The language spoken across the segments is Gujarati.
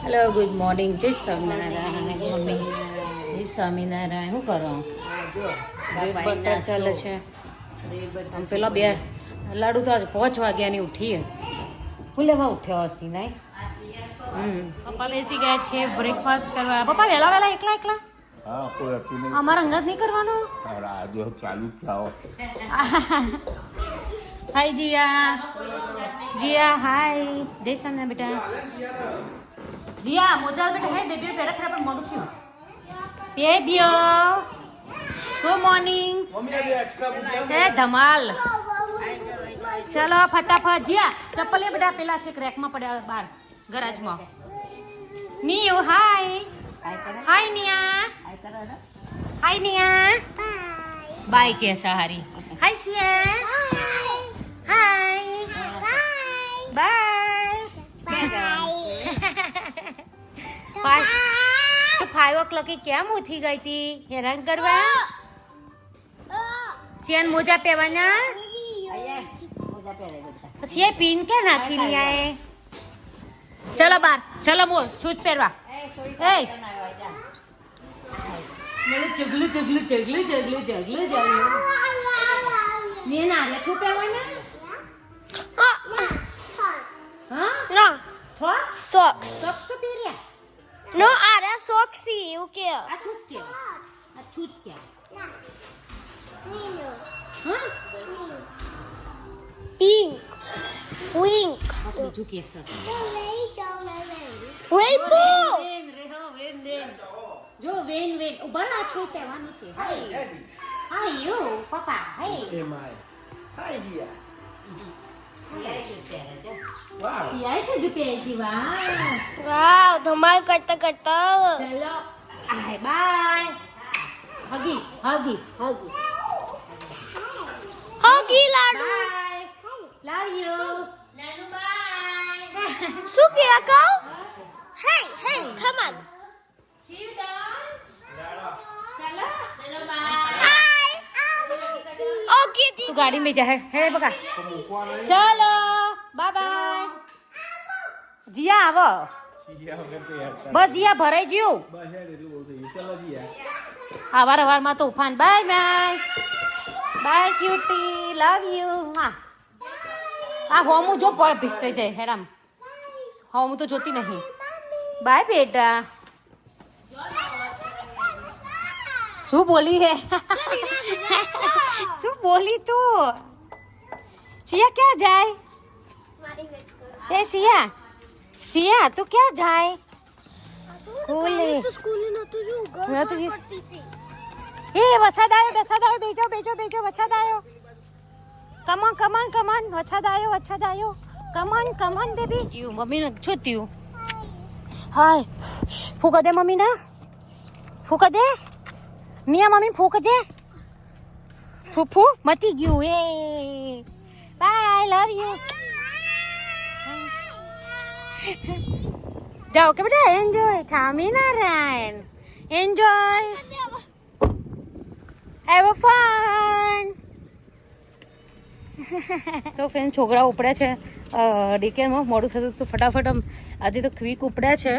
હેલો ગુડ મોર્નિંગ જય સ્વામિનારાયણ મમ્મી જય સ્વામિનારાયણ શું કરો બ્રેડ બટર ચાલે છે આમ પેલા બે લાડુ તો આજ 5 વાગ્યાની ઉઠી ફૂલેમાં ઉઠ્યો હસી નહીં પપ્પા બેસી ગયા છે બ્રેકફાસ્ટ કરવા પપ્પા વહેલા વહેલા એકલા એકલા હા કોઈ હતું નહીં અમારા અંગત નહીં કરવાનો આજે ચાલુ જ થાઓ હાય જીયા જીયા હાય જય સ્વામિનારાયણ બેટા જીયા મોજાલ બેટા હે બેબી પેરા ખરા પર મોડું થયું બેબીઓ ગુડ મોર્નિંગ હે ધમાલ ચલો ફટાફટ જીયા ચપ્પલ એ બેટા પેલા છે રેકમાં પડ્યા બહાર ગરાજમાં નિયુ હાય હાય નિયા હાય નિયા બાય કે સહારી હાય સિયા હાય બાય તો 5 o'clock કેમ ઉઠી ગઈ હતી હેરાન કરવા સિયાન મોજા પહેરવાના સિયા પીન કે નાખી ની આએ ચલો બાર ચલો બોલ છૂટ પહેરવા એ મેલું ચગલું ચગલું ચગલું ચગલું ચગલું ચગલું ને ના રે છું પહેરવાના હા No, થોક socks. સોક્સ તો પહેર્યા No, are socks o quê? આ છૂટ કે આ છૂટ કે હા Pink. Wink. બીજું કેસર Rainbow. વેન રે હો વેન વેન જો વેન વેન ઉભા આ છો પહેરવાનું છે હાય હાય યુ પપ્પા હાય સિયાય છે જો પહેરજી વાહ Wow, ધમાલ કરતા કરતા. ચલો આય bye huggy huggy huggy Huggy લાડુ. બાય લવ યુ નાનુ બાય શું કે અકાઉ? Hey, hey, come on. See you down. चलो चलो बाय Hi. Okay, तू गाड़ी में जा है बगा चलो बाय बाय जिया आवो बस जिया भराई जियो हवार हवार में तूफान bye bye bye cutie love you आ होमू जो पर भिस्टे जाए हेराम होमू तो जोती नहीं बाय बेटा શું બોલી હે શું બોલી તું સિયા ક્યાં જાય એ સિયા સિયા તું ક્યાં જાય સ્કૂલે તો સ્કૂલે નતું જો નતું ઘર જો. કરતી હતી. એ વરસાદ આવ્યો બેજો બેજો બેજો વરસાદ આવ્યો કમન કમન કમન વરસાદ આવ્યો કમન બેબી યુ મમ્મી ને છૂટ્યું હાય ફૂકા દે મમ્મી ના ફૂકા દે નિયા મમ્મી ફૂક દે ફૂફુ મતી ગયું એ બાય લવ યુ જાઓ કે બેટા enjoy Swaminarayan enjoy have a fun so friend છોકરાઓ ઉપડ્યા છે ડીકેરમાં મોડું થતું તો ફટાફટ આમ આજે તો ક્વિક ઉપડ્યા છે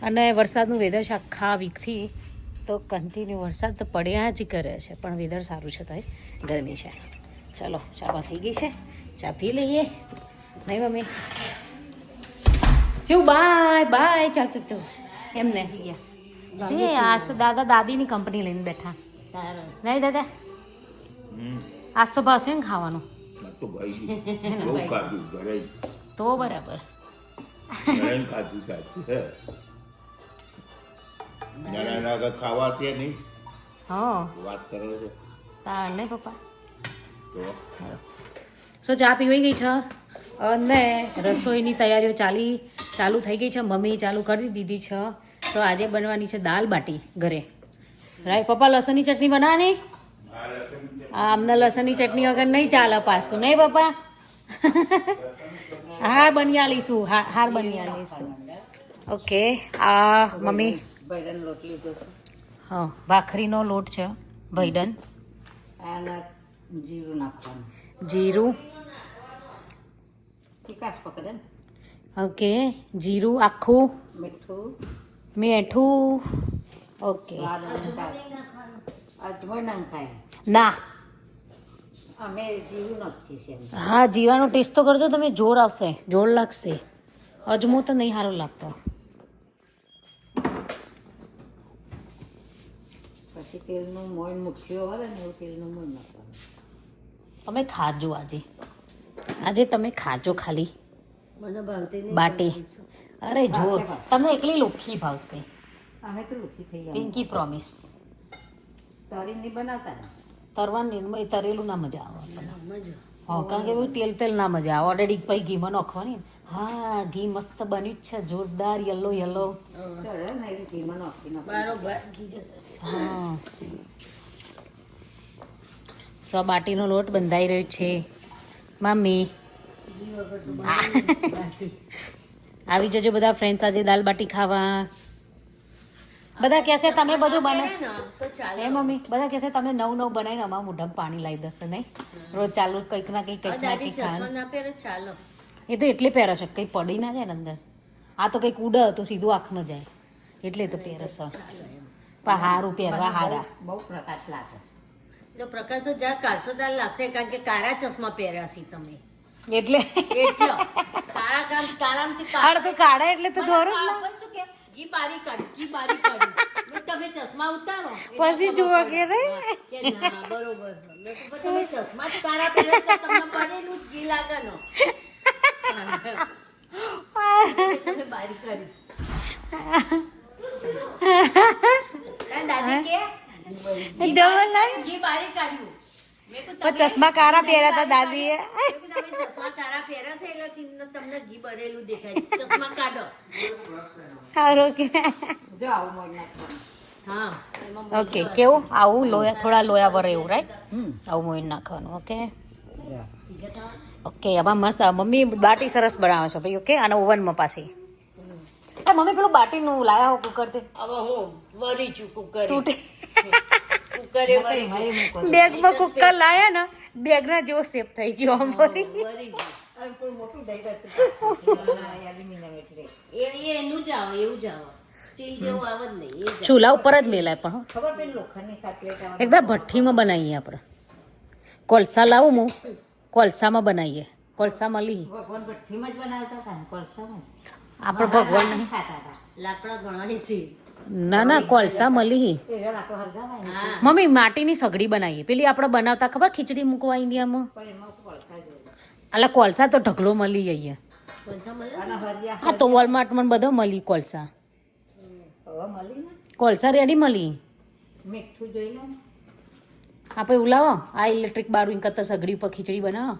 અને વરસાદનું વેધર છે આખા વીકથી તો કન્ટિન્યુ વરસાદ તો પડ્યા જ કરે છે પણ વેધર સારું છે તો ગરમી છે ચલો ચા થઈ ગઈ છે ચા પી લઈએ નહીં મમ્મી જો બાય બાય ચાલતું તું એમને છે આજ તો દાદા દાદીની કંપની લઈને બેઠા નહીં દાદા આજ તો ભાવશે ને ખાવાનું તો ભાઈ બહુ ખાધું ઘરે તો બરાબર ઘરે ખાધું નાના આગળ ખાવા છે નહીં હા વાત કરો છો તાર નહીં પપ્પા તો સો ચા પીવાઈ ગઈ છે અને રસોઈની તૈયારીઓ ચાલુ થઈ ગઈ છે મમ્મી ચાલુ કરી દીધી છે તો આજે બનવાની છે દાલ બાટી ઘરે રાઈટ પપ્પા લસણની ચટણી બનાવવાની અમને લસણની ચટણી વગર નહીં ચાલે પાછું નહીં પપ્પા હાર બની આલીશું હાર બની આલીશું ઓકે આ મમ્મી હા ભાખરીનો લોટ છે ભૈડન જીરું નાખવાનું જીરું ચીકાશ પકડે ને ઓકે જીરું આખું મીઠું મીઠું. ઓકે. સ્વાદ અનુસાર અજમો નાખાય. ના, અમે જીરું નાખીએ છીએ એમ. હા, જીરાનો ટેસ્ટ તો કરજો તમે, જોર આવશે, જોર લાગશે. અજમો તો નહીં સારો લાગતો. પછી તેલનું મોણ મુઠ્ઠીઓ વળે ને એવું તેલનું મોણ નાખવાનું. તમે ખાજો આજે તમે ખાજો ખાલી મને ભાવતી નહીં. બાટી. અરે જોર, તમને એકલી લોખી ભાવશે. અમે તો લુખી થઈ ગયા. પિંકી પ્રોમિસ. તળી નહીં બનાવતા ને. તરવાની તરેલું ના મજા આવે આપણને. હા, કારણ કે એવું તેલ ના મજા આવે. ઓલરેડી પછી ઘીમાં નાખવાની. હા, ઘી મસ્ત બન્યું જ છે, જોરદાર યલો. ચડે ને એવી ઘીમાં નાખી નાખી. હા, બાટીનો લોટ બંધાઈ રહ્યો છે. મમ્મી આવી જજો બધા ફ્રેન્ડ્સ આજે દાલ બાટી ખાવા. બધા કહેશે તમે બધું બનાવ. હે મમ્મી, બધા કહેશે તમે નવું બનાવીને અમારા મોઢામાં પાણી લાવી દેશે નહીં? રોજ ચાલુ કંઈક ના કંઈક ખાવાનું. એ તો એટલે પહેરે છે, કંઈ પડી ના જાય ને અંદર. આ તો કંઈક ઉડે તો સીધું આંખમાં જાય, એટલે તો પહેરે છે. પણ હારું પહેરવા હારા. બહુ પ્રકાશ લાગે છે. તો પ્રકાર તો જા કારસોદાર લાગશે, કારણ કે કાળા ચશ્મા પહેર્યા છે તમે. એટલે અડધું કાઢે એટલે તો દોરું જ ના. શું કે ઘી બારી કાઢી તમે ચશ્મા ઉતારો પછી જુઓ કે કે ના બરોબર. મેં કીધું તમે ચશ્મા જ કાળા પહેરે તો તમને પડેલું જ ઘી લાગે ને. તમે બારી કાઢી દાદી કે ઘી બારી કાઢ્યું. ચશ્મા કારા પહેર્યા હતા દાદીએ. તમે ચશ્મા તારા પહેર્યા છે એટલે તમને ઘી ભરેલું દેખાય. ચશ્મા કાઢો. સારું કે જો આવું મોણ નાખવાનું. હા, ઓકે. કેવું આવું લોયા, થોડા લોયા વરે એવું, રાઈટ? આવું મોઈન નાખવાનું. Okay okay. આમાં મસ્ત મમ્મી બાટી સરસ બનાવે છે ભાઈ. ઓકે, અને ઓવનમાં પાછી મમ્મી પેલું બાટીનું લાયા હો કુકર તે. હવે હું વરી છું કુકર. તૂટે. કુકરે વરી બેગમાં કુકર લાયા ને, બેગના જેવો શેપ થઈ ગયો આમ ફરી. અને કોઈ મોટું દઈ દેતું એલ્યુમિનિયમ એટલે એ એનું જ આવે, એવું જ આવે. સ્ટીલ જેવું આવે જ નહીં. એ જ ચૂલા ઉપર જ મેલાય પણ હો. ખબર પેલી લોખંડની ખાટલી એકદમ ભઠ્ઠીમાં બનાવીએ આપણે. કોલસા લાવું હું, કોલસામાં બનાવીએ. કોલસામાં લઈ ભગવાન ભઠ્ઠીમાં જ બનાવતા હતા ને કોલસામાં. આપણે ભગવાન નહીં ખાતા હતા. લાકડા ઘણા છે. ના કોલસા મળી. એ રેલ આપણો હરગાવાય ને હા, મમ્મી માટીની સગડી બનાવીએ. પેલી આપણે બનાવતા ખબર ખીચડી મૂકવા ઇન્ડિયામાં. પણ એમાં કોલસા જોઈએ. અલા કોલસા તો ઢગલો મળી અહીંયા. પૈસા મળે અને હરિયા હા, તો વોલમાર્ટમાં બધો મળી કોલસા. હવે મળી ને કોલસા રેડી મળી. મીઠું જોઈ લો ને. આપણે ઉલાવો આ ઇલેક્ટ્રિક બારું કરતા સગડી ઉપર ખીચડી બનાવો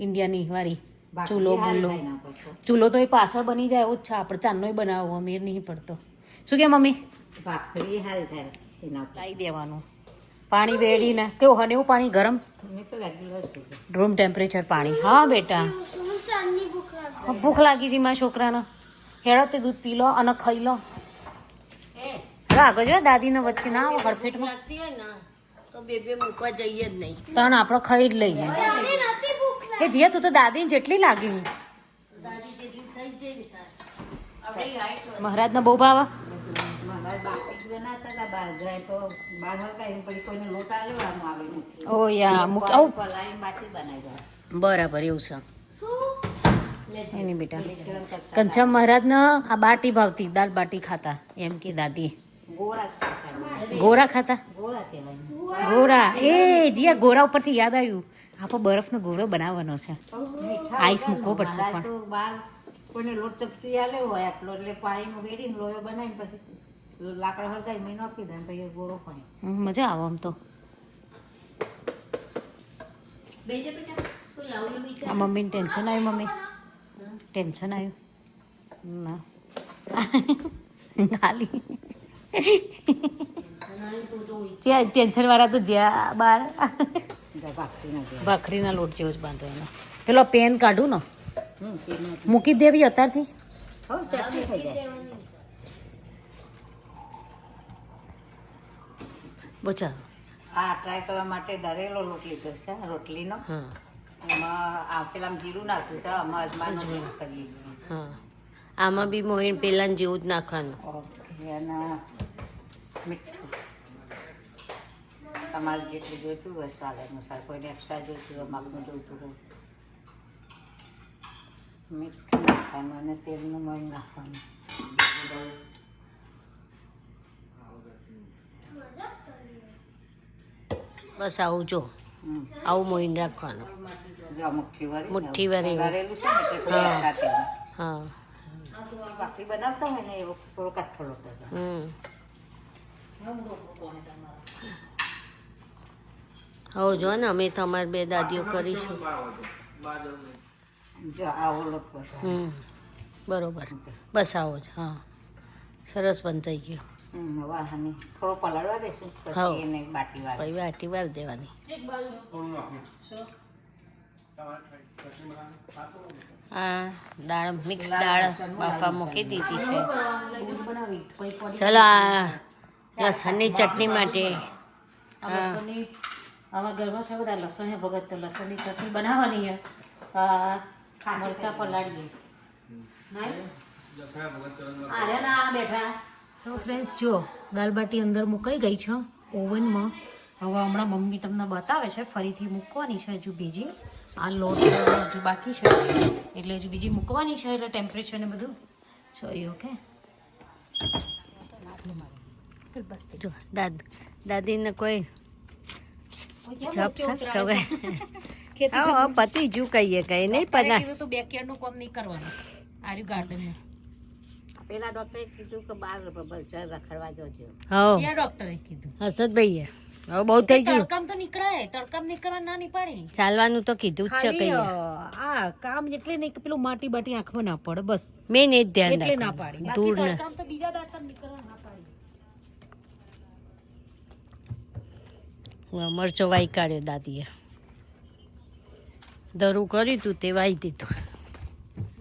ઇન્ડિયાની વાળી. ચૂલો બુલો ચૂલો તો એ પાછળ બની જાય એવું જ છે. આપણે ચાંદનોય બનાવવો મેર નહીં પડતો. શું કે મમ્મી? ભાખરી હારી થાય એના ઉપર. લાવી દેવાનું પાણી વેડીને. કેવું હને એવું પાણી ગરમ? મેં તો રેગ્યુલર જ કીધું. રૂમ ટેમ્પરેચર પાણી. હા બેટા, ભૂખ લાગી છે મારા છોકરાને. હેડો તે દૂધ પી લો અને ખાઈ લો. હવે આગળ જો દાદીને વચ્ચે ના આવો હડફેટમાં. લાગતી હોય ને તો બે મૂકવા જઈએ જ નહીં. તણ આપણે ખાઈ જ લઈએ. કે જીયા તું તો દાદીને જેટલી લાગી. દાદી જેટલી થઈ જ જાય ને તાર. આપણે હાઈટ હોય. મહારાજને બહુ ભાવે. મારા બાકી જ બનાવતા હતા બહાર જાય તો બહાર હરગાઈને પછી કોઈને લોટા લેવાનું આવે મુઠ્ઠી. ઓ યા મૂક આવું. પલાળીને બાટી બનાવી દે. બરાબર એવું છે. એની બેટા મિશ્રણ કરતા કંચા મહારાજને આ બાટી ભાવતી, દાલ બાટી ખાતા એમ કે દાદી. ગોળા ખાતા. ગોરા ખાતા. ગોળા કહેવાય. ગોરા. એ જીયા ગોરા ઉપરથી યાદ આવ્યું, આપણે બરફનો ગોળો બનાવવાનો છે. મીઠા આઈસ હતા ને, મૂકવો પડશે મહારાજ પણ. તો બહાર કોઈને લોટ ચપટી આલ્યો હોય આટલો એટલે પાણીમાં વેડીને લોયો બનાવીને પછી લાકડા હળગાવી મેં નાખી દે ને પછી એ ગોળો પાણી. મજા આવે આમ તો. બેજે બેટા કોઈ લાવ્યું બીજા. આ મમ્મીને ટેન્શન આવ્યું. મમ્મી ટેન્શન આવ્યું ના ખાલી ત્યાં ટેન્શન વાળા તો જ્યાં બહાર ભાખરી ના દે. ભાખરીના લોટ જેવો જ બાંધો એનો. પેલો પેન કાઢું ને તેમાં મૂકી જ દેવી અત્યારથી. હવે ચટણી થઈ જાય. બચા. આ ટ્રાય કરવા માટે દરેલો લોટ લીધો છે રોટલીનો. હા એમાં આ પેલા જીરું નાખ્યું છે આમાં અજમાનો મિક્સ કરીએ છીએ. હા. આમાં બી મોઈન પેલા જેવું જ નાખવાનું. ઓકે અને મીઠું તમારે જેટલું જોઈતું હોય સ્વાદ અનુસાર, કોઈને એક્સ્ટ્રા જોઈતું હોય માપનું જોઈતું હોય. મીઠું નાખવાનું અને તેલનું મોઈન નાખવાનું. બસ આવું જો આવું મોઈન રાખવાનું. જો મુઠ્ઠી વળી મુઠ્ઠી વળી. વઘારેલું છે ને એટલે થોડું હા. extra તેલ. હા. ભાખરી બનાવતા હોય ને એવો થોડો કાઠો લોટ હોય. હવે જો ને અમે તમારી બે દાદીઓ કરીશું. જો આવો લોટ હોય. બરોબર બસ આવો જ. હા સરસ બંધ થઈ ગયો. વાહની થોડો પલાળવા દઈશું હા. પછી એને બાટી વાળા. પછી વાટી વાર દેવાની. હા દાળ મિક્સ દાળ બાફા મૂકી દીધી છે. ચલો આ લસણની ચટણી માટે લસણની આવા ઘરમાં છે બધા લસણ હે ભગત, તો લસણની ચટણી બનાવવાની હે. આ મરચાં પલાળીએ. અરે ના બેઠા. સો ફ્રેન્ડ્સ જો દાલ બાટી અંદર મુકાઈ ગઈ છે ઓવનમાં. હવે હમણાં મમ્મી તમને બતાવે છે, ફરીથી મૂકવાની છે હજુ બીજી. આ લોટ હજુ બાકી છે એટલે હજુ બીજી મૂકવાની છે, એટલે ટેમ્પરેચર ને બધું જોઈએ. ઓકે જો દાદીને કોઈ જપ સપ ખબર. હા પતિ જુ કહીએ કઈ નહીં પતા. કીધું તું બેકયાર્ડનું કામ નહીં કરવાનું, આર્યું ગાર્ડનનું. પેલા ડોક્ટરે કીધું કે બહાર રખડવા જજો. હા ક્યાં ડોક્ટરે કીધું? હર્ષદભાઈએ હવે બહુ થઈ ગયું. તડકામ તો નીકળાય, તડકામ નીકળવા ના નહીં પાડી. ચાલવાનું તો કીધું જ છે ખાલી કહીએ. આ કામ એટલે નહીં કે પેલું માટી બાટી આંખમાં ના પડે, બસ મેં એ જ ધ્યાન એટલે ના રાખવાનું. પાડી. દૂર બાકી ને તડકામ તો બીજા દાડકામ નીકળવા ના પાડી. મરચો વાઈ કાઢ્યો દાદીએ. ધરું કર્યું તું તે વાઈ દીધું.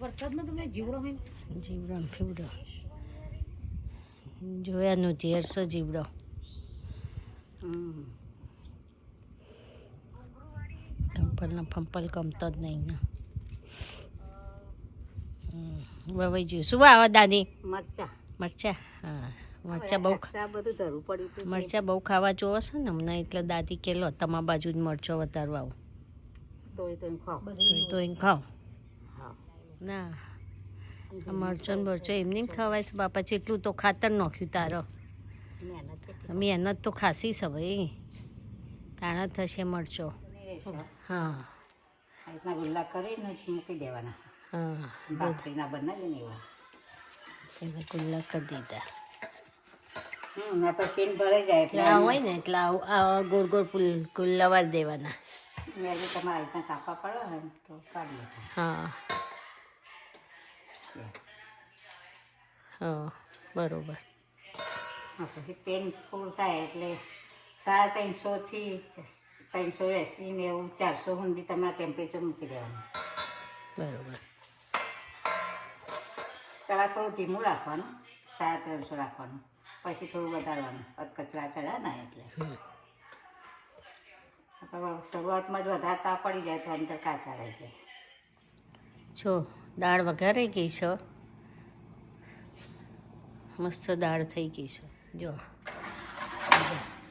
વરસાદમાં તમે જીવડો હોય ને જીવડો ને ફીવડો જોયાનું ઝેર છે જીવડો. ફંપલ ને ફંપલ ગમતો જ નહીં ને. વવાઈ ગયું. શું આવે દાદી? મરચા મરચા. હા મરચા બહુ બધું ધરવું પડ્યું હતું. મરચા બહુ ખાવા જોવે છે ને હમણાં, એટલે દાદી કે લો તમારા બાજુ જ મરચો વધારવા આવું તો ખાઓ. તો એને ખાઓ. હા. ના આ મરચો ને મરચો એમને જ ખવાય છે બાપા. જેટલું તો ખાતર નાખ્યું તારો. મહેનત કેટલી મહેનત તો ખાસી છે ભાઈ. તાણા થશે મરચો. રહેશે. હા આ રીતના ગુલ્લા કરીને મૂકી દેવાના. હા ભાખરીના બનાવી ને એવા. એને ગુલ્લા કરી દીધા. આપણે પેન ભરાઈ જાય એટલે એટલે આ હોય ને એટલે આ ગોળ ગોળ ગુલ્લા વાર દેવાના. મેં તમારે રીતના કાપા પડે ને તો કાઢી લો. હા હા બરોબર. પછી પેન ફૂલ થાય એટલે 350 થી 380 ને એવું 400 સુધી તમારે ટેમ્પરેચર મૂકી દેવાનું. બરોબર. પહેલાં થોડું ધીમું રાખવાનું, 350 રાખવાનું, પછી થોડું વધારવાનું. કચરા ચડ્યા ના એટલે શરૂઆતમાં જ વધારતા પડી જાય તો અંદર કાચા રહી જાય. જો દાળ વઘારાઈ ગઈ છે, મસ્ત દાળ થઈ ગઈ છે. જો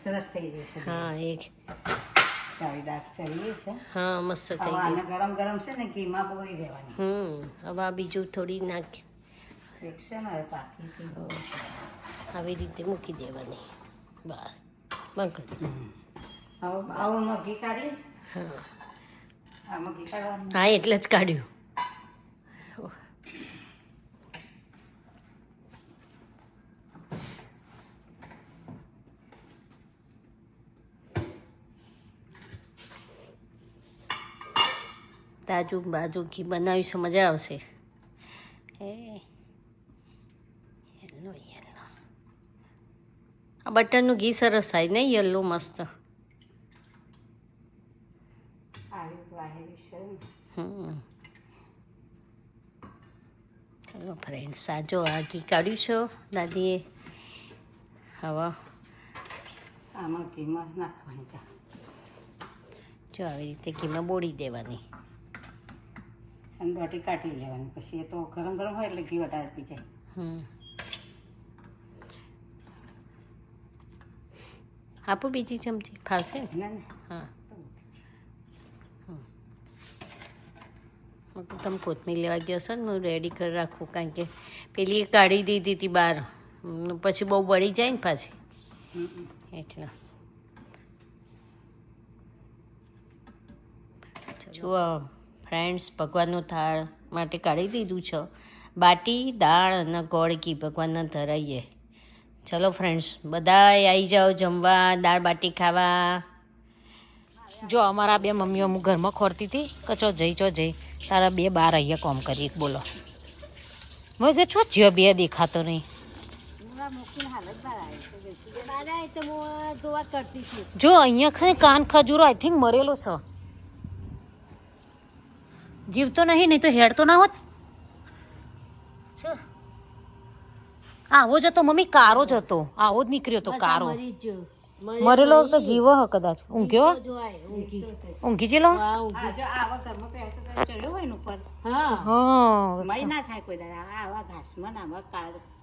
સરસ થઈ ગઈ છે. હા એક ચાળીદાર ચડીએ છે. હા મસ્ત થઈ હવે આને ગઈ. ગરમ ગરમ છે ને ઘીમાં બોળી દેવાની. હવે આ બીજું થોડી નાખ એક છે ને પાકી આવી રીતે મૂકી દેવાની. બસ બંધ. હવે બાઉલમાં ઘી કાઢી હા આમાં ઘી કાઢવાનું. હા એટલે જ કાઢ્યું. તાજું બાજુ ઘી બનાવી છે મજા આવશે. એ યલો યલો આ બટરનું ઘી સરસ થાય ને યલો મસ્ત. આવી વાહેલી છે ને. ચલો ફ્રેન્ડ સાજો આ ઘી કાઢ્યું છે દાદીએ. હવે આમાં ઘીમાં નાખવાની છે. જો આવી રીતે ઘીમાં બોળી દેવાની. અને રોટી કાઢી લેવાની. પછી એ તો ગરમ ગરમ હોય એટલે ઘી વધારે પી જાય. આપો બીજી ચમચી ફાવશે ના ના હા તમે કોથમીર લેવા ગયો છો ને હું રેડી કરી રાખું કારણ કે પેલી એ કાઢી દીધી હતી બહાર પછી બહુ બળી જાય ને પાછી એટલે જુઓ ફ્રેન્ડ્સ ભગવાનનું થાળ માટે કાઢી દીધું છે બાટી દાળ અને ગોળ ઘી ભગવાનના ધરાઈએ. ચલો ફ્રેન્ડ્સ બધા આવી જાઓ જમવા દાળ બાટી ખાવા. જો અમારા બે મમ્મીઓ હું ઘરમાં ખોરતી હતી કચો જઈ તારા બે બાર અહીંયા કોમ કરી બોલો મેં કે છો જ્યો બે દેખાતો નહીં. જો અહીંયા ખાલી કાન ખજૂરો આઈ થિંક મરેલો છે જીવતો નહીં તો હેડ તો ના હોત. આવો જ હતો મમ્મી કારો જ હતો આવો જ નીકળ્યો હતો કારો મરેલો તો જીવો હ કદાચ ઊંઘ્યો ઊંઘી જેલો આવા ઘરમાં પહેરતો ચડ્યો હોય ને ઉપર હા મળી ના થાય કોઈ દાડા આવા ઘાસમાં ને આવા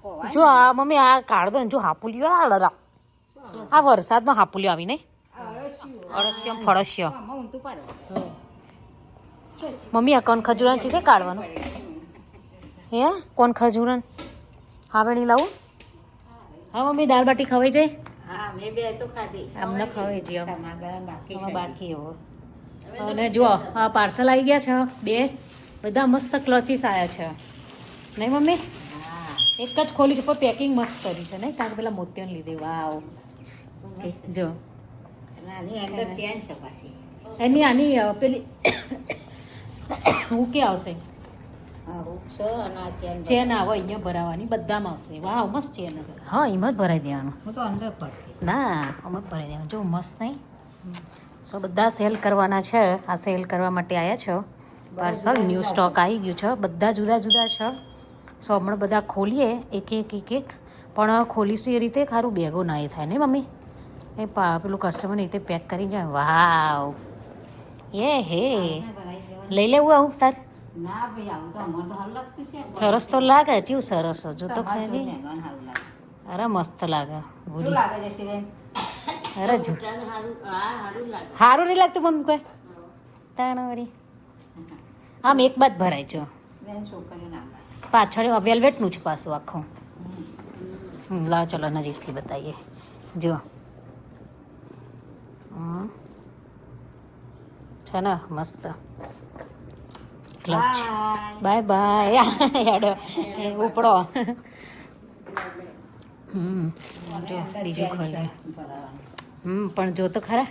કોવાય. જો આ મમ્મી આ કાઢ દો ને જો હાપુલિયો આ વરસાદનો હાપુલિયો આવી નહીં અળસિયો ફળસિયો આમાં ઊંધું પાડો. મમ્મી આ કોણ ખજૂરન છે તે કાઢવાનું હે કોણ ખજૂરન હા વેણી લાવું હા મમ્મી દાળ બાટી ખવાઈ જાય હા મેં બે તો ખાધી અમને ખવાઈ જાય તમારા બાકી છે. બાકી એવો અને જો આ પાર્સલ આવી ગયા છે બે બધા મસ્ત ક્લચીસ આવ્યા છે નહીં મમ્મી હા એક જ ખોલી છે પણ પેકિંગ મસ્ત કરી છે નહીં કારણ કે પેલા મોતિયાને લીધે વાવ જો નાની અંદર ચેન છે પાછી. એની આની પેલી હું કે આવશે હા હુક છે અને આ ચેન ચેન આવે અહીંયા ભરાવાની બધામાં આવશે વાવ મસ્ત ચેન હા એમાં જ ભરાઈ દેવાનું હું તો અંદર પડતી. ના આમાં જ ભરાઈ દેવાનું જો મસ્ત નહીં સો બધા સેલ કરવાના છે આ સેલ કરવા માટે આવ્યા છો પાર્સલ ન્યૂ સ્ટોક આવી ગયું છે બધા જુદા જુદા છે સો હમણાં બધા ખોલીએ એક પણ ખોલીશું એ રીતે ખારું બેગો ના એ થાય ને મમ્મી એ પેલું કસ્ટમર રીતે પેક કરી જાય વાવ એ હે લઈ લેવું આવું તાર ના ભાઈ આવું તો અમારે તો હાલ લાગતું છે. સરસ તો લાગે કેવું સરસ જો તો તમારે ખાલી જોઈને એનું હારું લાગે. અરે મસ્ત લાગે શું લાગે છે શિરેન? અરે જો સારું નહીં લાગતું મમ્મી કોઈ તાણ વળી આમ એક બાદ ભરાય છે બેન છોકરીઓ ના લાગે. પાછળ વેલ્વેટનું છે પાછું આખું લાવ ચલો નજીકથી બતાવીએ જો છે ને મસ્ત ક્લચ બાય બાય હેડો ઉપડો જો બીજું ખોલ્યું પણ જો તો ખરા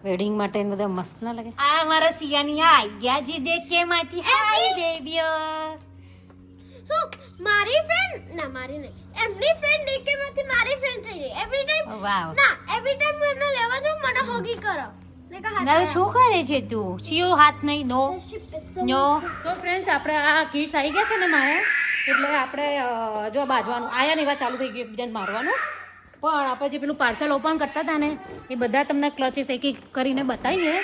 વેડિંગ માટે બધા મસ્ત ના લાગે આ મારા સિયાની આઈ ગયા જી દેખ કે માથી હાય બેબીઓ સો મારી ફ્રેન્ડ ના મારી નહીં એમની ફ્રેન્ડ ડીકેમાંથી મારી ફ્રેન્ડ થઈ જાય એવરી ટાઈમ વાવ ના એવરી ટાઈમ હું એમને લેવા જાઉં મને હોગી કરો મેં કહા ના શું કરે છે તું ચિયો હાથ નહીં નો સો ફ્રેન્ડ્સ આપણે આ કિડ્સ આવી ગયા છે ને મારે એટલે આપણે જો બાજવાનું આયા ને એવા ચાલુ થઈ ગયું એકબીજાને મારવાનું પણ આપણે જે પેલું પાર્સલ ઓપન કરતા હતા ને એ બધા તમને ક્લચીસ એક એક કરીને બતાવીએ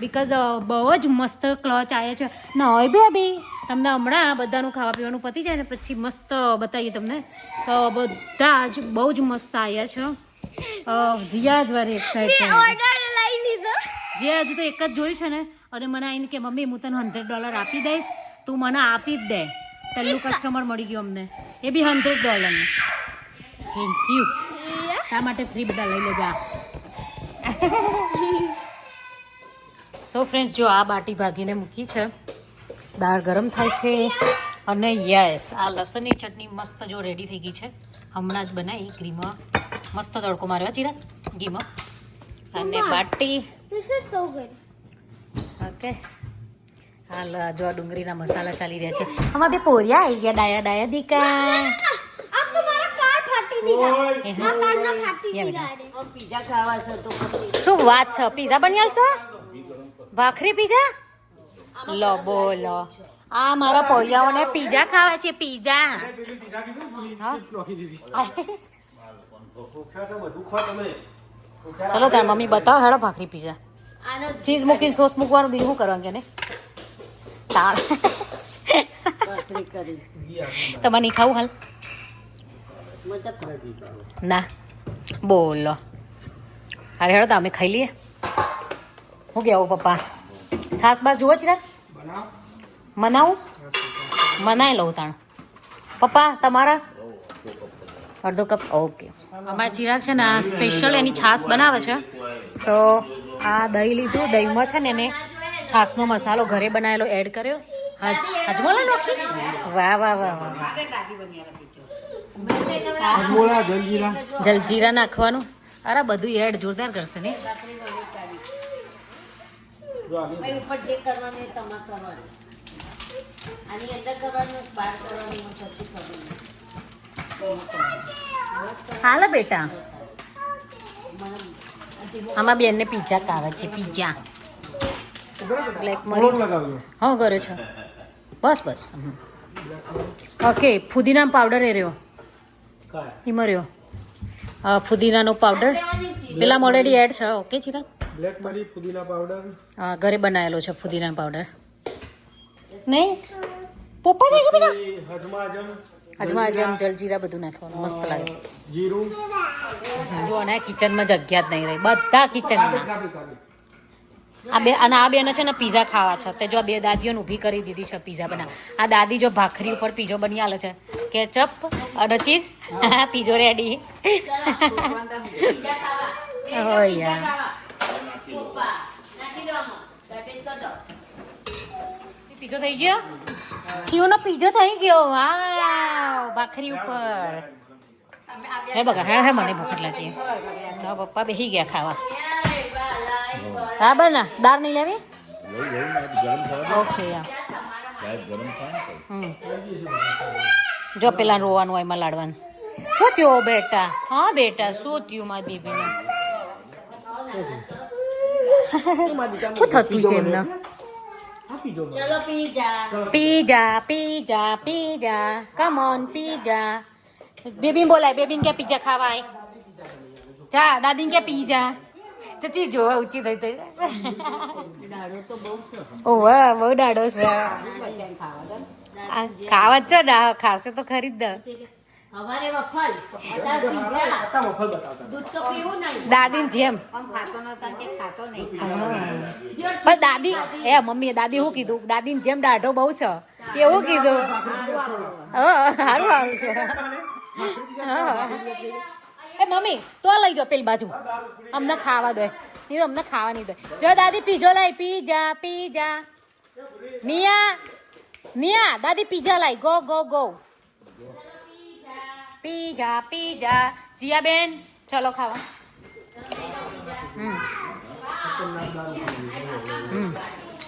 બિકોઝ બહુ જ મસ્ત ક્લચ આવે છે ના હોય બેબી તમને હમણાં બધાનું ખાવા પીવાનું પતી જાય ને પછી મસ્ત બતાવીએ તમને તો બધા જ બહુ જ મસ્ત આવ્યા છે જીયા જ વારી એક્સાઇટેડ ઓર્ડર લઈ લીધો જે હજુ તો એક જ જોયું છે ને અને મને આવીને કે મમ્મી હું તને $100 આપી દઈશ તું મને આપી જ દે પહેલું કસ્ટમર મળી ગયું અમને એ બી $100 થેન્ક યુ શા માટે ફ્રી બધા લઈ લેજા સો ફ્રેન્ડ્સ જો આ બાટી ભાગીને મૂકી છે દાળ ગરમ થાય છે અને યસ આ લસણની ચટણી મસ્ત જો રેડી થઈ ગઈ છે હમણાં જ બનાવી ઘીમાં મસ્ત તડકો માર્યો જીરા ઘીમાં અને બાટી This is so good. Okay હાલ જો આ ડુંગળીના મસાલા ચાલી રહ્યા છે આમાં બે પોરિયા આવી ગયા ડાયા ડાયા દીકા अब तुम्हारा कार फाटी दिखा हाँ कार ना फाटी दिखा रे પીઝા ખાવા છે તો પછી શું વાત છે પીઝા બની આવશે ભાખરી પીઝા લો બોલો આ મારા પોરિયાઓને પીઝા ખાવા છે પીઝા ચલો તાર મમ્મી બતાવો હેડો ભાખરી પીઝા આનો ચીઝ મૂકીને સોસ મૂકવાનું બીજું શું કરવાનું કે ને તાળ ભાખરી કરી તમારે નહીં ખાવું હાલ મને તો ખાવ. ના બોલો અરે હેડો તો અમે ખાઈ લઈએ હું કેવું પપ્પા છાસ બાસ જુઓ છે મનાવું મનાઈ લઉં તાણ પપ્પા તમારા અડધો કપ ઓકે અમારા ચિરાગ છે ને આ સ્પેશિયલ એની છાશ બનાવે છે સો આ દહીં લીધું દહીંમાં છે ને એને છાશનો મસાલો ઘરે બનાવેલો એડ કર્યો હજમોલા નાખી વાહ વાહ વાહ વાહ જલજીરા નાખવાનું અરે બધું એડ જોરદાર કરશે ને ભાઈ ઉપર જે કરવાનું એ તમારે કરવાનું. આની અંદર કરવાનું બહાર કરવાનું એમાં કશું ખબર નહીં. હાલો બેટા આમાં બેનને પીઝા ખાવે છે પીઝા બ્લેક મરી હા કરે છે બસ બસ ઓકે ફુદીના પાવડર એ રહ્યો એમાં રહ્યો ફુદીનાનો પાવડર પેલા ઓલરેડી એડ છે ઓકે ચિરાગ બ્લેક મરી પુદીના પાવડર હા ઘરે બનાવેલો છે ફુદીના પાવડર નહીં પપ્પા થઈ ગયું બેટા હજમાજમ અજમાજમ જલજીરા બધું નાખવાનું મસ્ત લાગે જીરું જો અને કિચનમાં જગ્યા જ નહીં રહી બધા કિચનમાં કાપી કાપી આ બે અને આ બેને છે ને પીઝા ખાવા છે તે જો બે દાદીઓને ઊભી કરી દીધી છે પીઝા બના આ દાદી જો ભાખરી ઉપર પીઝો બની આલે છે કેચઅપ અને ચીઝ પીઝો રેડી ઓ યાર પીઝો થઈ ગયો છીઓનો પીઝો થઈ ગયો વાવ ભાખરી ઉપર હે બગા હે મને ભૂખ લાગી પપ્પા બેસી ગયા ખાવા હા બના દાળ નહીં લેવી ગરમ થાય ઓકે યા ગરમ થાય જો પેલા રોવાનું હોય એમાં લાડવાનું શું થયું બેટા હા બેટા શું થયું મારી બેબીને શું થતું છે એમને ચલો pizza. Pizza pizza pizza come on pizza baby બોલાય બેબીને કે પીઝા ખાવા આય જા દાદીને કે પીઝા ચચી જો ઊંચી થઈ થઈ દાડો તો બહુ છે. ઓ વાહ બહુ દાડો છે બચ્ચાને ખાવા દો. આ ખાવા જ છે ને ખાશે તો ખરી જ ને હવારે વફલ અત્યારે પીઝા આટા મફલ બતાવતા દૂધ તો પીવું નહીં. દાદીને જેમ આમ ખાતો નતા કે ખાતો નહીં પણ દાદી એ મમ્મીએ દાદી શું કીધું દાદીને જેમ દાઢો બહુ છે એવું કીધું સારું સારું છે એ મમ્મી તો લઈ જાઓ પેલી બાજુ અમને ખાવા દો નહીં તો અમને ખાવા નહીં દો જો દાદી પીઝો લાવી પીઝા પીઝા નિયા નિયા દાદી પીઝા લાવી go go go pizza pizza Jiya બેન ચલો ખાવા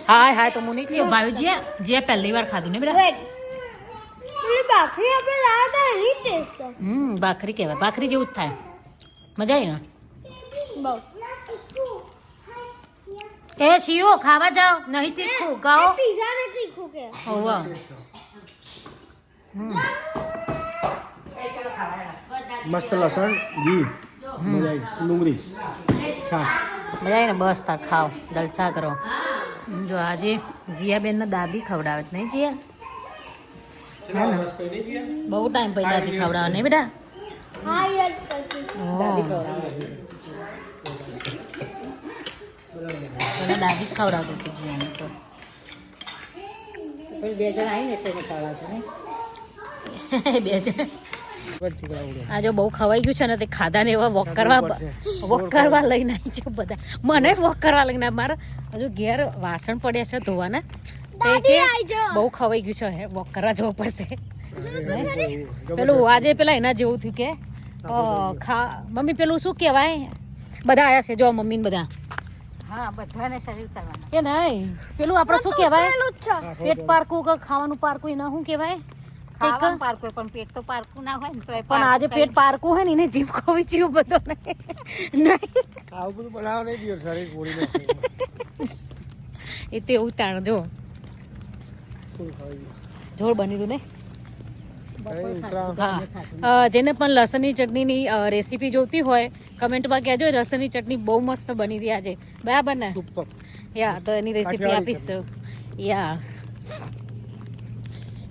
હાય હાય તો મુની ભાઈ જે પહેલી વાર ખાધું ને બેટા વેટ પેલી ભાખરી આપણે લાવ્યા હતા એની ટેસ્ટ છે ભાખરી કહેવાય ભાખરી જેવું જ થાય મજા આવી ને બહુ એ શિયો ખાવા જાઓ નહીં તીખું ગાઓ પીઝા ને તીખું કે હોવા મસ્ત લસણ ઘી મજા આવી ડુંગળી છાશ મજા આવી ને બસ તાર ખાઓ જલસા કરો જો આજે જીયાબેનને દાદી ખવડાવે છે નહીં જીયા હે ને બસ કઈ નહીં પીયા બહુ ટાઈમ પછી દાદી ખવડાવે નહીં બેટા હા યાદ કરશું પેલા દાદી જ ખવડાવતી હતી જીયાને તો પછી બે જણ આવીને તેને ખાવા છે ને બે જણ આ જો બહુ ખવાઈ ગયું છે ને તે ખાધા ને એવા વોક કરવા લઈને આવી છે બધા મને વોક કરવા લઈને મારા હજુ ઘેર વાસણ પડ્યા છે ધોવાના તે કે બહુ ખવાઈ ગયું છે હે વોક કરવા જવું પડશે પેલું આજે પેલા એના જેવું થયું કે મમ્મી પેલું શું કહેવાય બધા આવ્યા છે જો મમ્મી ને બધા હા બધાને શરીર કરવાના કે નહીં પેલું આપણે શું કહેવાય પેલું જ છે પેટ પારકું કે ખાવાનું પારકું એના શું કહેવાય ખાવાનું પારકું હોય, પણ પેટ તો પારકું ના હોય ને તો પણ આજે પેટ પારકું હોય ને એને જીભ ખોવી ચીયું બધો નહીં આવું બધું બનાવવા નહીં દીધું શરીર ગોળી નાખે એ તો એવું તાણ જો શું ખાઈ જોર બની તું ને ગયું ઉતરાણ હા જેને પણ લસણની ચટણીની રેસીપી જોઈતી હોય કમેન્ટમાં કહેજો લસણની ચટણી બહુ મસ્ત બની હતી આજે બરાબર ને સુપર યા તો એની રેસીપી આપીશ યા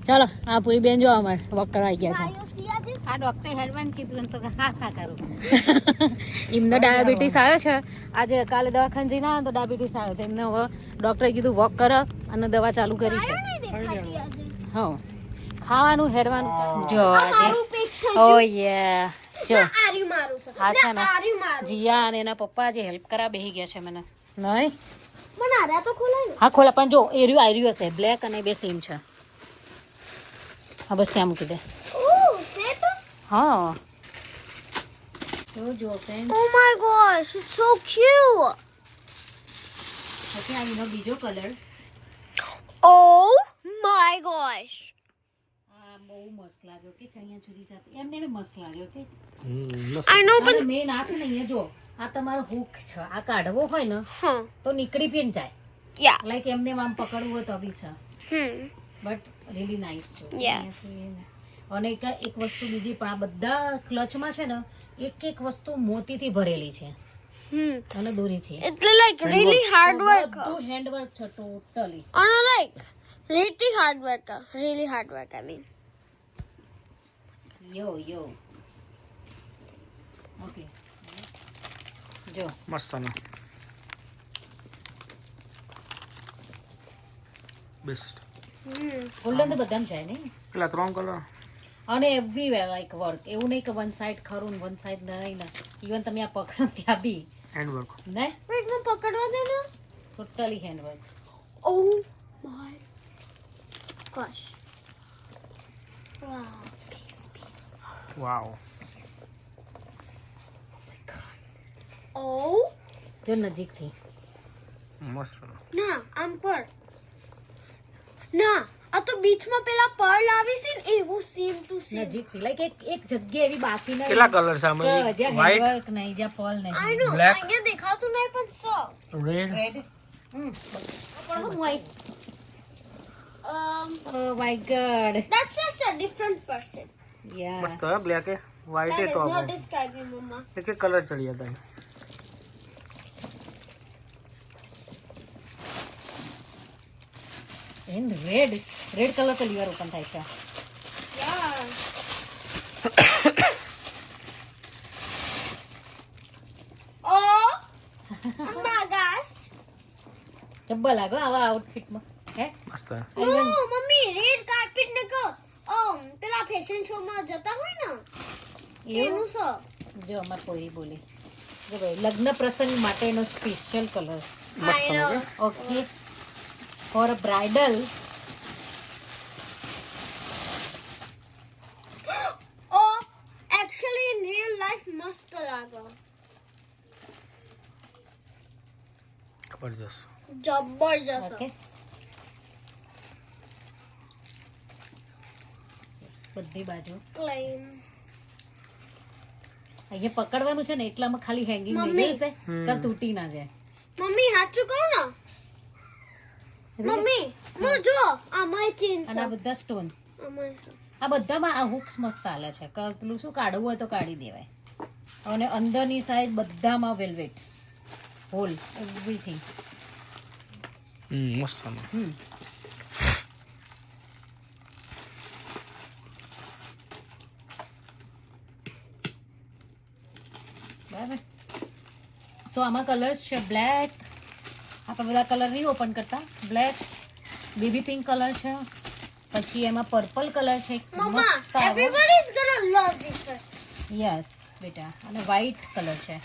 ચાલો આ પૂરી બેન જો અમારે વોક કરવા આવી ગયા આયો સિયાજી આ ડૉક્ટરે હેડવાનું કીધું ને તો હા કરું છે એમને ડાયાબિટીસ આવે છે આજે કાલે દવાખાને જઈને આવ્યા તો ડાયાબિટીસ આવે તો એમને હવે ડૉક્ટરે કીધું વોક કરો અને દવા ચાલુ કરી છે નહીં દેખાતી આજે હા ખાવાનું હેડવાનું જો આજે મારું પેટ થઈ ઓ યે જો આરી મારું છે હા છે ને આરી મારું જીયા અને એના પપ્પા આજે હેલ્પ કરવા બેસી ગયા છે મને નહીં મને આરા તો ખોલાય ને હા ખોલા પણ જો એર્યું આર્યું હશે બ્લેક અને બે સેમ છે હા બસ ત્યાં મૂકી દે ઓ સેટ હા જો friend Oh my gosh, it's so cute. Okay આ એનો બીજો કલર Oh my gosh. આ બહુ મસ્ત લાગ્યો કે ચણિયા ચોરી સાથે એમને બી મસ્ત લાગ્યો કે I know, but મેન આ છે ને અહીંયા જો આ તમારો હુક છે આ કાઢવો હોય ને તો નીકળી પણ જાય yeah. લાઈક એમને આમ પકડવું હોય તો બી છે બટ રિયલી નાઇસ છે Yeah. અને એક વસ્તુ બીજી પણ આ બધા ક્લચમાં છે ને એક વસ્તુ મોતીથી ભરેલી છે અને દોરીથી It's like really hard work. બધું હેન્ડવર્ક છે totally Oh no, like really hard work. Really hard work, I mean. યો ઓકે જો મસ્ત ને બેસ્ટ ગોલ્ડન તો બધામાં જાય ને પેલા 3 કલર અને એવરીવેર લાઈક વર્ક એવું નહીં કે વન સાઈડ ખરું વન સાઈડ નહીં ને ઇવન તમે આ પકડો ત્યાં બી હેન્ડ વર્ક ને Wait, मैं पकड़वा देना. Totally handwork Oh my gosh. Wow. Wow Oh. જો નજીકથી મસ્ત ના આમ કર ના આ તો બીચમાં પેલા પર્લ આવી છે ને એવું સેમ ટુ સેમ નજીકથી લાઈક એક જગ્યા એવી બાકી નહીં કેટલા કલર છે કે આમાં જ્યાં વ્હાઈટ હેન્ડવર્ક નહીં જ્યાં પર્લ નહીં આઈ નો Black. અહીંયા દેખાતું નહીં પણ સો રેડ રેડ પણ white oh my God that's just a different person. યા મસ્ત હે બ્લેક હે વ્હાઈટ That હે is તો not આપણે describing mama. એક કલર ચડી જતા એન્ડ રેડ કલર તો લીવર ઓપન થાય છે Yeah. Oh my gosh. જબ્બા લાગો આવા આઉટફિટમાં હે મસ્ત હે No, મમ્મી રેડ કાર્પેટ ને કો પેલા ફેશન શો માં જતા હોય ને એનું સો જો અમાર કોઈ બોલી જો ભાઈ લગ્ન પ્રસંગ માટેનો સ્પેશિયલ કલર મસ્ત I know. Hey okay for bridal Oh, actually in real life મસ્ત લાગે જબરજસ્ત જબરજસ્ત ઓકે બધી બાજુ ક્લેમ અહીંયા પકડવાનું છે ને એટલામાં ખાલી હેંગિંગ મમ્મી. નહીં દે કે તૂટી ના જાય મમ્મી સાચું કહું ને મમ્મી હું જો આમાં ચેન્જ અને આ બધા સ્ટોન આમાં આ બધામાં આ હુક્સ મસ્ત હાલે છે પેલું શું કાઢવું હોય તો કાઢી દેવાય અને અંદરની સાઈડ બધામાં વેલ્વેટ હોલ એવરીથિંગ મસ્ત હે બરાબર સો આમાં કલર્સ છે બ્લેક આપણે બધા કલર નહીં ઓપન કરતા બ્લેક બેબી પિંક કલર છે પછી એમાં પર્પલ કલર છે એક મમ્મા મસ્ત આવો everybody is gonna love this first. Yes બેટા અને વ્હાઈટ કલર છે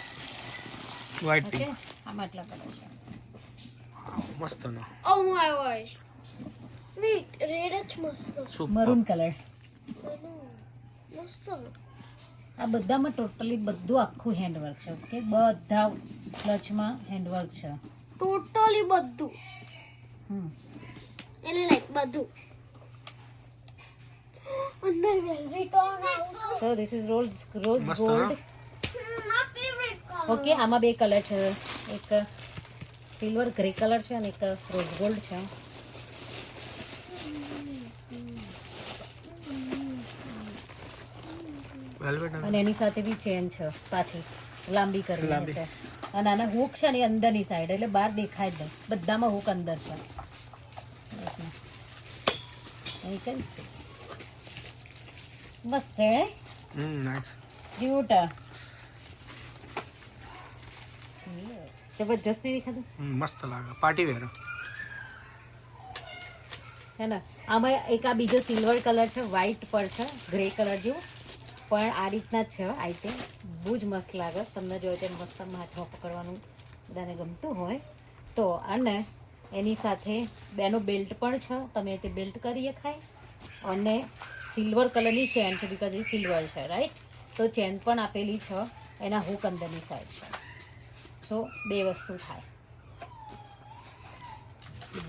વ્હાઈટ ઓકે પિંક આમાં એટલા કલર છે મસ્ત હે Oh my gosh. Wait, red જ મસ્ત સુપર મરૂન કલર મસ્ત આ બધામાં ટોટલી બધું આખું હેન્ડવર્ક છે ઓકે બધા ક્લચમાં હેન્ડવર્ક છે ટોટલી બધું હમ એટલે લાઈક બધું અંદર વેલ્વેટ ઓન આવું સો ધીસ ઇઝ રોઝ મસ્ત, gold my favourite colour okay આમાં બે કલર છે એક સિલ્વર ગ્રે કલર છે અને એક રોઝ ગોલ્ડ છે વેલ્વેટ અને એની સાથે બી ચેન છે પાછી લાંબી કરવી લાંબી. એટલે અને આના હુક છે ને એ અંદરની સાઈડ એટલે બહાર દેખાય જ નહીં બધામાં હુક અંદર છે અહીં કરીશ મસ્ત છે નાઇસ. ક્યુટ જબરજસ્ત નહીં દેખાતું મસ્ત લાગે પાર્ટી વેર. છે ને આમાં એક આ બીજો સિલ્વર કલર છે, વ્હાઈટ પર છે, ગ્રે કલર જેવું પણ આ રીતના જ છે આઈટમ. બહુ જ મસ્ત લાગે તમને જોઈએ તેમ મસ્ત હાથમાં પકડવાનું બધાને ગમતું હોય તો. અને એની સાથે બેનો બેલ્ટ પણ છે, તમે તે બેલ્ટ કરી ખાય. અને સિલ્વર કલરની ચેન છે બિકોઝ એ સિલ્વર છે રાઈટ. તો ચેન પણ આપેલી છે, એના હુક અંદરની સાઈડ છે. સો 2 વસ્તુ થાય.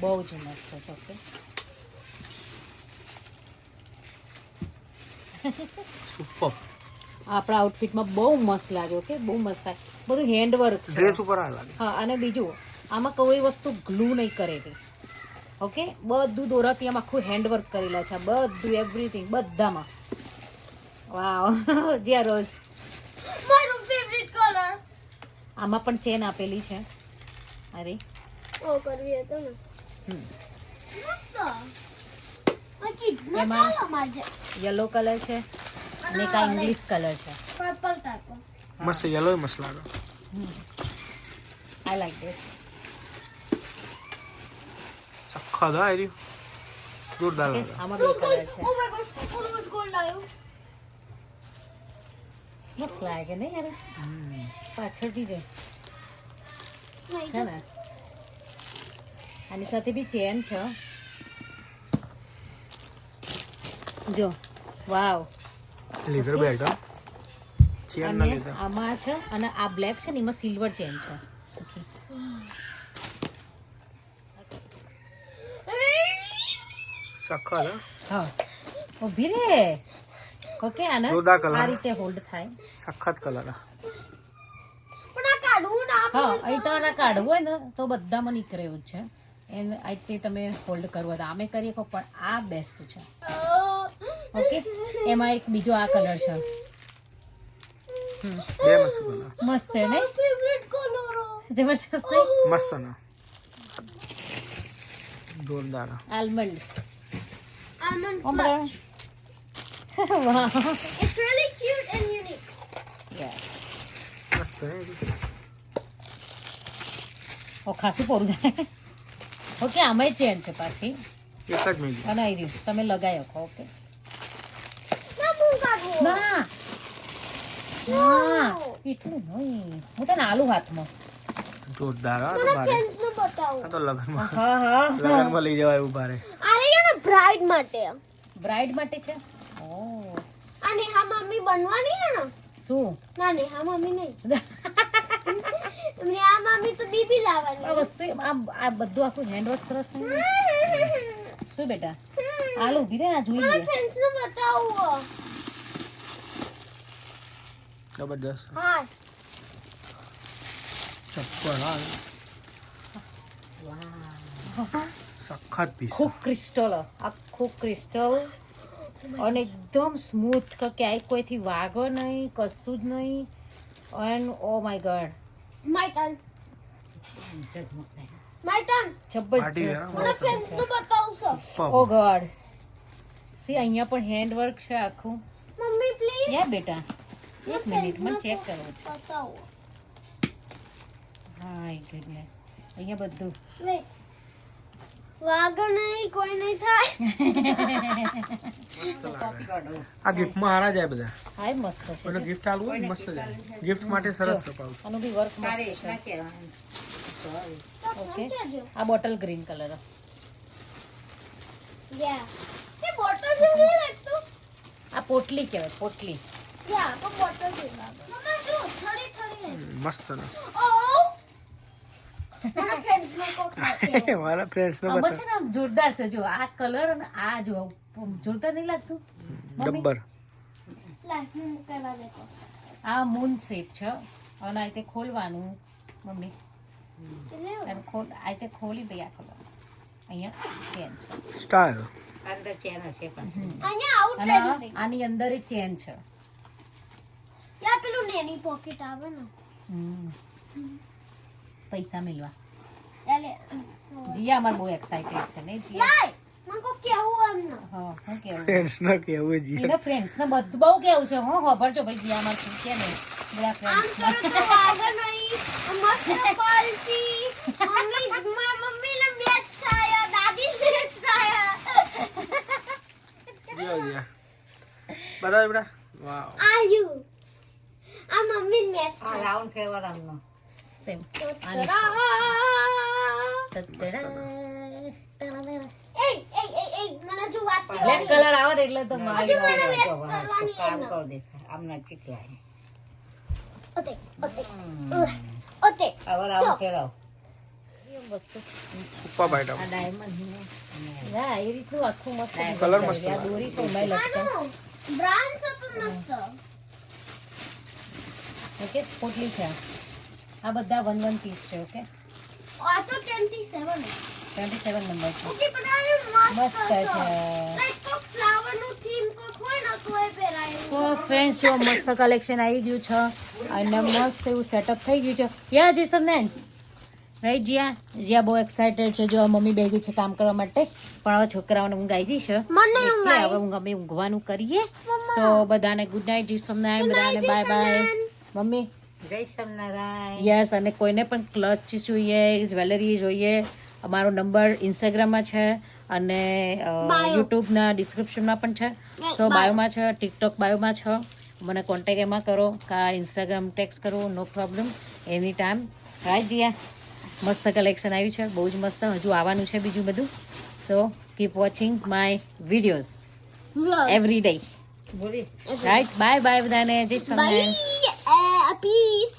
બહુ જ મસ્ત છે. Okay super. આપણા આઉટફિટમાં બહુ મસ્ત લાગે. ઓકે બહુ મસ્ત થાય. બધું હેન્ડવર્ક છે. ડ્રેસ ઉપર આ લાગે. હા અને બીજું આમાં કોઈ વસ્તુ ગ્લુ નહીં કરેલી. ઓકે બધું દોરાથી આમ આખું હેન્ડવર્ક કરેલા છે બધું એવરીથિંગ બધામાં. વાવ જ્યાં રોજ મારો ફેવરિટ કલર. આમાં પણ ચેન આપેલી છે. અરે ઓ કરવી હતો ને મસ્ત. આ કિડ્સ ના એમાં- ચાલો મારજે યલો કલર છે અને એક આ ઇંગ્લિશ કલર છે. Purple type. મસ્ત યલો મસ્ત લાગે. I like this. સખત હા એરી જોરદાર લાગે. આમાં 2 કલર છે. ઓ માય ગોશ રોઝ ગોલ્ડ આવ્યો. મસ્ત લાગે ને યાર. પાછળથી છે છે ને આની સાથે બી ચેન છે જો. વાવ. લીધર બેલ્ટ ચેન ના અને લીધર. આમાં છે અને આ બ્લેક છે ને એમાં સિલ્વર ચેન છે. સખત હા. હા ઊભી રે. ઓકે આને જોરદાર colour. આ રીતે હોલ્ડ થાય. સખત કલર. પણ આ કાઢવું ના હા અહીં તો આને કાઢવું હોય ને તો બધામાં નીકળે એવું જ છે. એને આ રીતે તમે હોલ્ડ કરવો તો આમે કરીએ કહો પણ આ બેસ્ટ છે. ઓકે એમાં એક બીજો આ કલર છે. બે મસ્ત કલર. મસ્ત છે ને ફેવરિટ કલર. જબરજસ્ત નહીં? મસ્ત ના જોરદાર. આલમંડ. Almond ઓમરા. clutch. વાહ It's really cute and unique. Yes. મસ્ત હે ઓ ખાસું પૂરું થાય. ઓકે આમાંય ચેન છે પાછી એક જ મિનિટ. અને આવી રહ્યું તમે લગાવી શકો. ઓકે ના હું કાઢવું. ના ના એટલું નહીં હું તને આલુ હાથમાં. જોરદાર હા. મને મારે ફ્રેન્ડ્સ નું બતાવું. આ તો લગનમાં હા હા લગનમાં લઈ જવાય એવું ભારે. અરે યાર બ્રાઇડ માટે. બ્રાઇડ માટે છે. ઓ આ નેહા મમ્મી બનવાની હે ને. શું ના નેહા મમ્મી નહીં. નેહા મમ્મી તો બીબી આ લાવવાની. વસ્તુ આ બધું આખું હેન્ડવર્ક સરસ થાય ને. શું બેટા આલુ ઊભી રહે આ જોઈ મને લે. ફ્રેન્ડ્સ નું બતાવું. જબરદસ્ત. હા ચપ્પલ હા. સખત પીસ. ખૂબ ક્રિસ્ટલ આખું ક્રિસ્ટલ અને એકદમ સ્મૂથ કે ક્યાંય કોઈથી વાગો નહીં કશું જ નહીં. And oh my God my turn. My turn. Party wear, જબરજસ્ત. મને ફ્રેન્ડ્સ નું બતાવું છો. ઓ ગોડ સી અહીંયા પણ હેન્ડવર્ક છે આખું. મમ્મી પ્લીઝ યા બેટા એક મિનિટ મને ચેક કરવું છે. બતાવો. હાય ગુડનેસ અહીંયા બધું વેટ. વાગો નહીં કોઈ નહીં થાય. આ ગિફ્ટમાં હારા જાય બધા. હાય મસ્ત છે. કોઈને ગિફ્ટ આલવું હોય ને મસ્ત જાય. ગિફ્ટ માટે સરસ કપાવું. આનું બી વર્ક મારે મસ્ત છે. ના કહેવાનું. ઓકે સમજાજો. આ બોટલ ગ્રીન કલર. યા એ બોટલ જેવું નહીં લાગતું. આ પોટલી કહેવાય પોટલી. યા તો બોટલ જેવું લાગે. મમ્મા જો થોડી થોડી. મસ્ત ના. ઓ મારા ફ્રેન્ડ્સ નો કોક નાખે. મારા ફ્રેન્ડ્સ નો આમાં છે બતા. ને આમ જોરદાર છે જો આ કલર અને આ જો જોરદાર નહીં લાગતું મમ્મી? ડબ્બર. લાઈફ હું કહેવા દેતો. આ મૂન શેપ છે અને આ રીતે ખોલવાનું મમ્મી લે અને આ રીતે ખોલી દે આ કલર અહીંયા ચેન છે સ્ટાઇલ. અંદર ચેન હશે પણ અહીંયા આવું અને ટ્રેન્ડ. આની અંદર એ ચેન છે. યા પેલું નેની પોકેટ આવે ને. પૈસા મેળવા. યા લે. જીયા અમાર બહુ એક્સાઇટેડ છે ને જીયા લાય મને કોઈ કેવું એમને હા હું કેવું ફ્રેન્ડ્સ ન કેવું જી એના ફ્રેન્ડ્સ ને બધું બહુ કેવું છે હો ખબર છો ભાઈ જીયા માર શું કે ને બધા આમ ફ્રેન્ડ્સ કરો તો વાગર નહીં મસ્ત પાલસી મમ્મી ને મેચ થાય દાદી મેચ થાય બરાબર બેટા વાવ આયુ આ મમ્મી ને મેચ આ રાઉન્ડ ફેરવવાનો સેમ મને જો વાત બ્લેક કલર આવે ને એટલે તો મારી હજુ મને જો વાત કરવાની કામ કરો દેખાય આમ નજીક લાય ઓતે ઓતે હવે રાઉન્ડ ફેરવ વસ્તુ પપ્પા બાઈટ આ ડાયમંડ ને ના એ રીતનું આખું મસ્ત કલર મસ્ત આ દોરી છે એમાં લટકન આનો બ્રાઉન છે તો મસ્ત ઓકે પોટલી છે આ બધા 1 પીસ છે ઓકે આ તો 27 27 નંબર છે ઓકે પણ આ મસ્ત છે લાઈક તો ફ્લાવર નું થીમ કોઈ હોય ને તો એ પહેરાય તો ફ્રેન્ડ્સ જો મસ્ત કલેક્શન આવી ગયું છે અને મસ્ત એવું સેટઅપ થઈ ગયું છે યા જેસમ નેન રાઈટ જીયા બહુ એક્સાઇટેડ છે જો મમ્મી બેગી છે કામ કરવા માટે પણ હવે છોકરાઓને ઊંઘ આવી જશે મને એટલે હવે અમે ઊંઘવાનું કરીએ સો બધાને ગુડ નાઇટ જી સોમનારાયણ બધાને બાય બાય મમ્મી જય સ્વામિનારાયણ યસ અને કોઈને પણ ક્લચ જોઈએ જ્વેલરી જોઈએ અમારો નંબર ઇન્સ્ટાગ્રામમાં છે અને યુટ્યુબના ડિસ્ક્રિપ્શનમાં પણ છે સો બાયોમાં છે ટિકટોક બાયોમાં છે મને કોન્ટેક્ટ એમાં કરો કા ઇન્સ્ટાગ્રામ ટેક્સ કરો નો પ્રોબ્લેમ એની ટાઈમ રાઈટ જીયા મસ્ત કલેક્શન આવ્યું છે બહુ જ મસ્ત હજુ આવવાનું છે બીજું બધું સો keep watching my videos every day બોલી રાઈટ બાય બાય બધાને જય સ્વામિનારાયણ Bye. Peace.